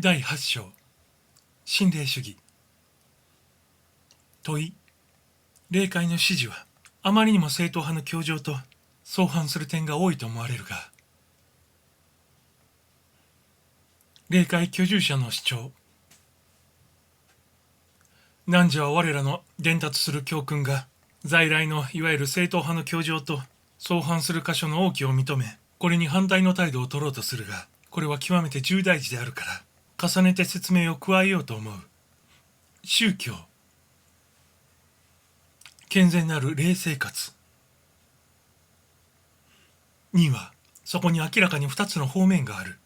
第8章心霊主義。問い。霊界の指示はあまりにも正統派の教条と相反する点が多いと思われるが、霊界居住者の主張。汝は我らの伝達する教訓が在来のいわゆる正統派の教条と相反する箇所の多きを認め、これに反対の態度を取ろうとするが、これは極めて重大事であるから重ねて説明を加えようと思う。宗教、健全なる霊生活には、そこに明らかに2つの方面がある。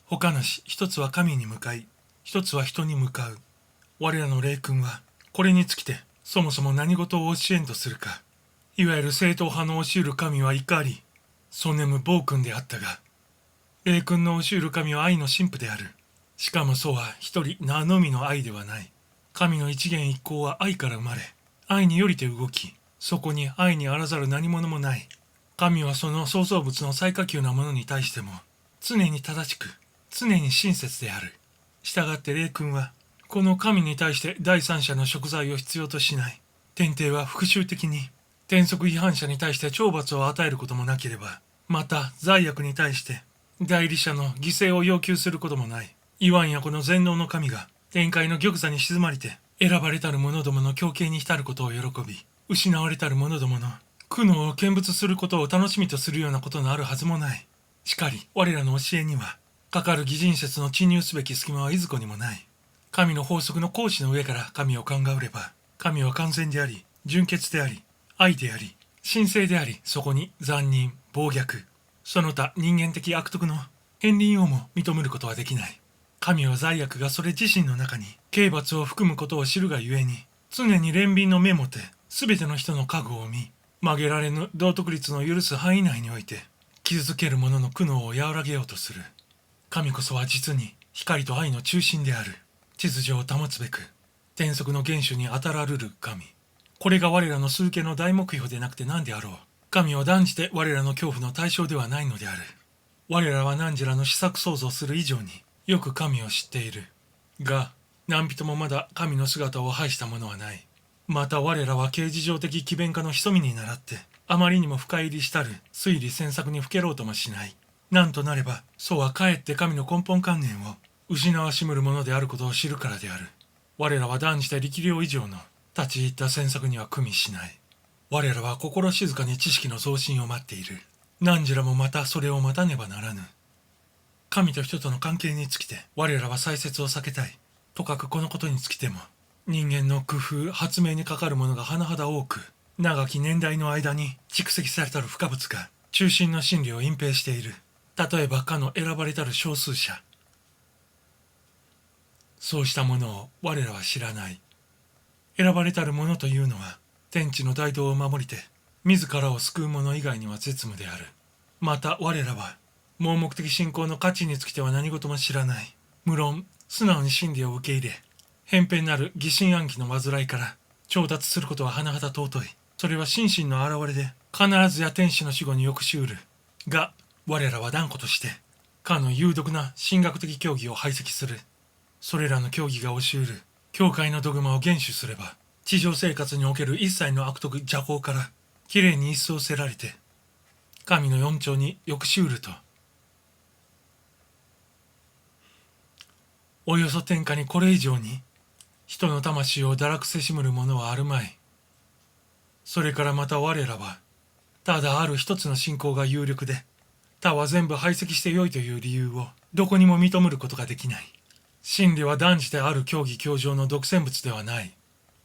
他なし、一つは神に向かい、一つは人に向かう。我らの霊君はこれにつきてそもそも何事を教えんとするか。いわゆる正統派の教える神は怒りそねむ暴君であったが、霊君の教える神は愛の神父である。しかもそうは一人名のみの愛ではない。神の一元一行は愛から生まれ、愛によりて動き、そこに愛にあらざる何者もない。神はその創造物の最下級なものに対しても常に正しく、常に親切である。したがって霊君はこの神に対して第三者の贖罪を必要としない。天帝は復讐的に天則違反者に対して懲罰を与えることもなければ、また罪悪に対して代理者の犠牲を要求することもない。いわんやこの全能の神が天界の玉座に静まりて選ばれたる者どもの供敬に浸ることを喜び、失われたる者どもの苦悩を見物することを楽しみとするようなことのあるはずもない。しかり我らの教えにはかかる偽人説の侵入すべき隙間はいずこにもない。神の法則の行使の上から神を鑑うれば、神は完全であり、純潔であり、愛であり、神聖であり、そこに残忍、暴虐、その他人間的悪徳の片鱗をも認めることはできない。神は罪悪がそれ自身の中に刑罰を含むことを知るがゆえに、常に憐憫の目もて全ての人の覚悟を見、曲げられぬ道徳律の許す範囲内において傷つける者の苦悩を和らげようとする。神こそは実に光と愛の中心である。秩序を保つべく天則の厳守に当たらるる神。これが我らの数家の大目標でなくて何であろう。神は断じて我らの恐怖の対象ではないのである。我らは汝らの思索想像する以上によく神を知っている。が、何人もまだ神の姿を拝した者はない。また我らは刑事上的詭弁家の潜みに倣って、あまりにも深入りしたる推理詮索にふけろうともしない。なんとなれば、そうはかえって神の根本観念を失わしむるものであることを知るからである。我らは断じて力量以上の立ち入った詮索には組みしない。我らは心静かに知識の増進を待っている。汝らもまたそれを待たねばならぬ。神と人との関係につきて我らは再説を避けたい。とかくこのことにつきても人間の工夫発明にかかるものが甚だ多く、長き年代の間に蓄積されたる不可物が中心の真理を隠蔽している。例えばかの選ばれたる少数者、そうしたものを我らは知らない。選ばれたるものというのは天地の大道を守りて自らを救う者以外には絶無である。また我らは盲目的信仰の価値につきては何事も知らない。無論素直に真理を受け入れ、偏偏なる疑心暗鬼の煩いから調達することは甚だ尊い。それは心身の現れで必ずや天使の死後に抑止うる。が我らは断固としてかの有毒な神学的教義を排斥する。それらの教義が教える教会のドグマを厳守すれば、地上生活における一切の悪徳邪行からきれいに一掃せられて神の四兆に抑止うると。およそ天下にこれ以上に人の魂を堕落せしむるものはあるまい。それからまた我らはただある一つの信仰が有力で他は全部排斥してよいという理由をどこにも認めることができない。真理は断じてある教義教条の独占物ではない。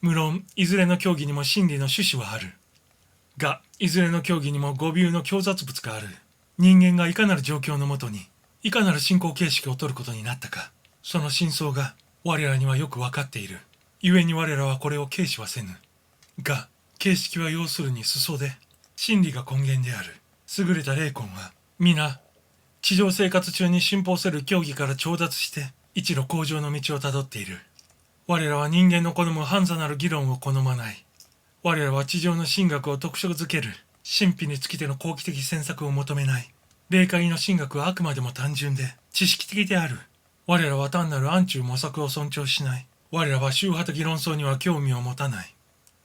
無論いずれの教義にも真理の趣旨はある。がいずれの教義にも誤謬の強雑物がある。人間がいかなる状況のもとにいかなる信仰形式を取ることになったか、その真相が我らにはよく分かっている。故に我らはこれを軽視はせぬ。が形式は要するに裾で、真理が根源である優れた霊魂は皆地上生活中に信奉せる教義から調達して一路向上の道をたどっている。我らは人間の好む半座なる議論を好まない。我らは地上の神学を特色づける神秘につきての好奇的詮索を求めない。霊界の神学はあくまでも単純で知識的である。我らは単なる暗中模索を尊重しない。我らは宗派的論争には興味を持たない。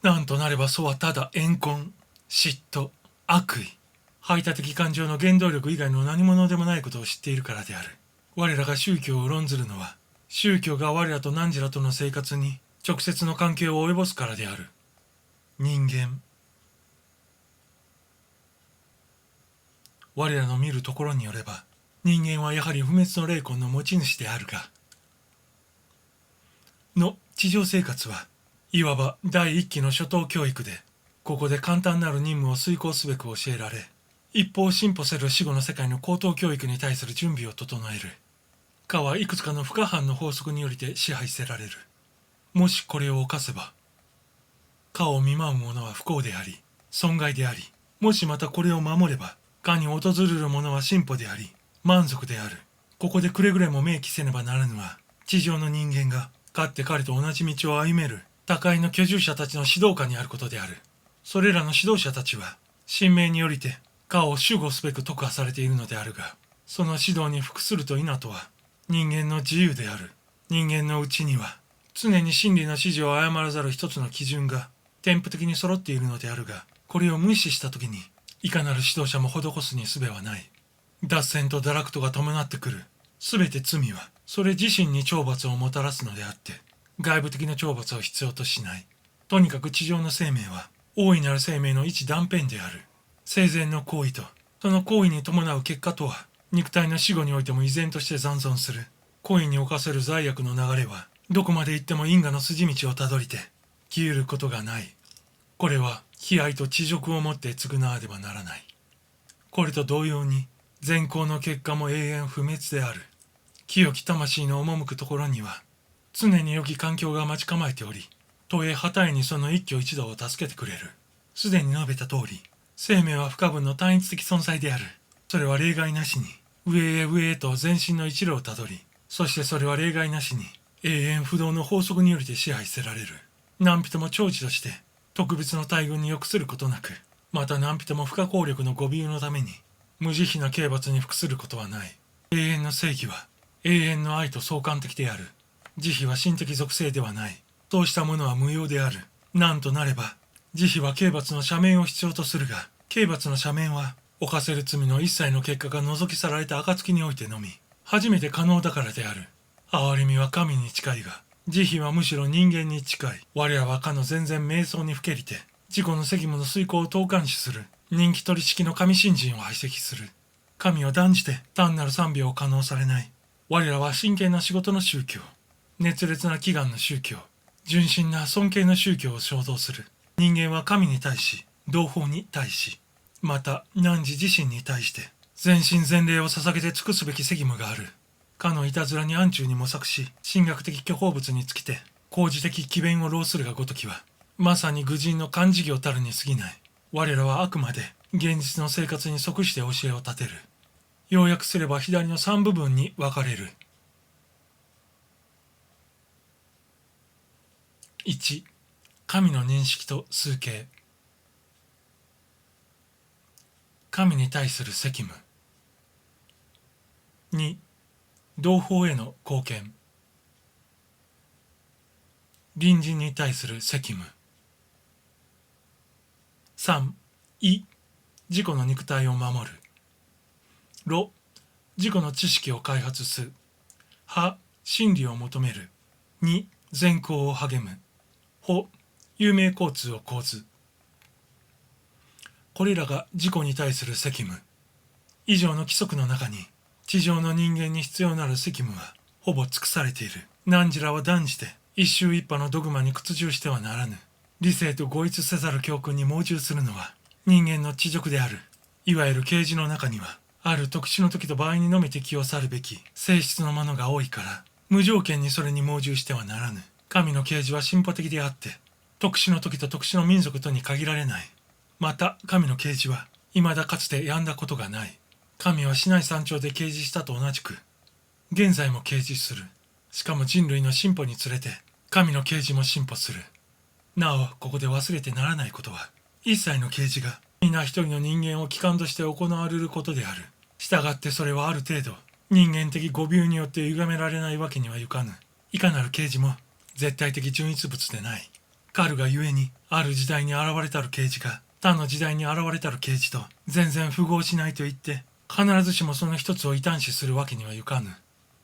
なんとなれば、そうはただ怨恨、嫉妬、悪意、排他的感情の原動力以外の何者でもないことを知っているからである。我らが宗教を論ずるのは、宗教が我らと汝らとの生活に直接の関係を及ぼすからである。人間。我らの見るところによれば、人間はやはり不滅の霊魂の持ち主であるが、地上生活はいわば第一期の初等教育で、ここで簡単なる任務を遂行すべく教えられ、一方進歩せる死後の世界の高等教育に対する準備を整える。かはいくつかの不可犯の法則によりて支配せられる。もしこれを犯せば、かを見舞う者は不幸であり、損害であり、もしまたこれを守れば、かに訪れる者は進歩であり、満足である。ここでくれぐれも明記せねばならぬは、地上の人間が、かって彼と同じ道を歩める、他界の居住者たちの指導下にあることである。それらの指導者たちは、神明によりて、かを守護すべく特化されているのであるが、その指導に服すると否とは、人間の自由である。人間のうちには、常に真理の指示を誤らざる一つの基準が、添付的に揃っているのであるが、これを無視したときに、いかなる指導者も施すに術はない。脱線と堕落とが伴ってくる。すべて罪は、それ自身に懲罰をもたらすのであって、外部的な懲罰を必要としない。とにかく地上の生命は、大いなる生命の一断片である。生前の行為と、その行為に伴う結果とは、肉体の死後においても依然として残存する。故意に犯せる罪悪の流れは、どこまで行っても因果の筋道をたどりて、消えることがない。これは、悲哀と恥辱をもって償わねばならない。これと同様に、善行の結果も永遠不滅である。清き魂の赴くところには、常に良き環境が待ち構えており、都営はたえにその一挙一動を助けてくれる。すでに述べた通り、生命は不可分の単一的存在である。それは例外なしに、上へ上へと前進の一路をたどり、そしてそれは例外なしに、永遠不動の法則によりて支配せられる。何人も長寿として、特別の大群に属することなく、また何人も不可抗力の誤謬のために、無慈悲な刑罰に服することはない。永遠の正義は、永遠の愛と相関的である。慈悲は心的属性ではない。そうしたものは無用である。なんとなれば、慈悲は刑罰の赦免を必要とするが、刑罰の赦免は、犯せる罪の一切の結果が除き去られた暁においてのみ、初めて可能だからである。憐れみは神に近いが、慈悲はむしろ人間に近い。我らはかの全然瞑想にふけりて、自己の責務の遂行を投函視する。人気取り式の神信心を排斥する。神は断じて単なる賛美を可能されない。我らは真剣な仕事の宗教、熱烈な祈願の宗教、純真な尊敬の宗教を衝動する。人間は神に対し、同胞に対し、また汝自身に対して、全身全霊を捧げて尽くすべき責務がある。かのいたずらに暗中に模索し、神学的虚構物につきて、工事的奇弁を浪するがごときは、まさに愚人の漢事業たるに過ぎない。我らはあくまで現実の生活に即して教えを立てる。要約すれば左の3部分に分かれる。1、神の認識と崇敬。神に対する責務。2、同胞への貢献。隣人に対する責務。3、意、自己の肉体を守る。ロ、自己の知識を開発す。は、真理を求める。2、善行を励む。ほ、有名交通を講ず。これらが自己に対する責務。以上の規則の中に、地上の人間に必要なる責務は、ほぼ尽くされている。汝らは断じて、一宗一派のドグマに屈従してはならぬ。理性と合一せざる教訓に盲従するのは、人間の恥辱である。いわゆる啓示の中には、ある特殊の時と場合にのみ適用さるべき性質のものが多いから、無条件にそれに盲従してはならぬ。神の啓示は進歩的であって、特殊の時と特殊の民族とに限られない。また、神の啓示は、未だかつて止んだことがない。神はシナイ山頂で啓示したと同じく、現在も啓示する。しかも人類の進歩につれて、神の啓示も進歩する。なお、ここで忘れてならないことは、一切の啓示が、皆一人の人間を機関として行われることである。したがってそれはある程度、人間的誤謬によって歪められないわけにはいかぬ。いかなる刑事も絶対的純一物でない。かるがゆえに、ある時代に現れたる刑事が他の時代に現れたる刑事と全然符合しないと言って必ずしもその一つを異端視するわけにはいかぬ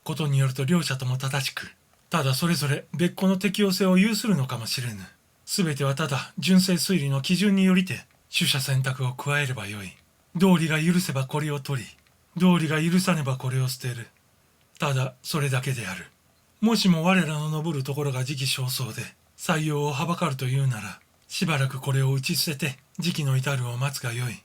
ことによると、両者とも正しく、ただそれぞれ別個の適応性を有するのかもしれぬ。すべてはただ純正推理の基準によりて取捨選択を加えればよい。道理が許せばこれを取り、道理が許さねばこれを捨てる。ただそれだけである。もしも我らの登るところが時期尚早で採用をはばかるというなら、しばらくこれを打ち捨てて時期の至るを待つがよい。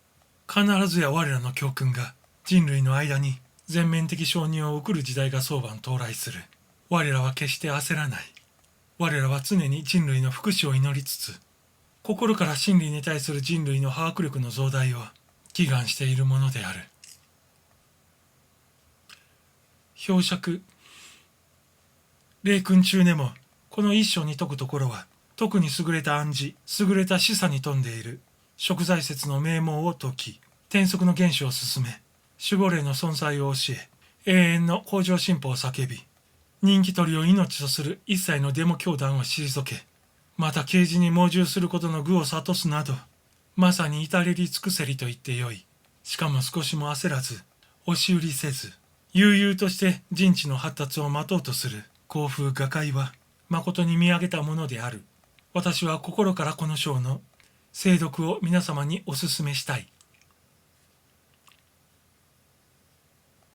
必ずや我らの教訓が人類の間に全面的承認を送る時代が早晚到来する。我らは決して焦らない。我らは常に人類の福祉を祈りつつ、心から真理に対する人類の把握力の増大を祈願しているものである。表釈。霊訓中でもこの一章に説くところは、特に優れた暗示、優れた示唆に富んでいる贖罪説の名門を説き、転則の原始を進め、守護霊の存在を教え、永遠の向上進歩を叫び、人気取りを命とする一切のデモ教団を退け、また啓示に盲従することの愚を諭すなど、まさに至れり尽くせりと言ってよい。しかも少しも焦らず、押し売りせず、悠々として人知の発達を待とうとする校風画界は、誠に見上げたものである。私は心からこの章の精読を皆様にお勧めしたい。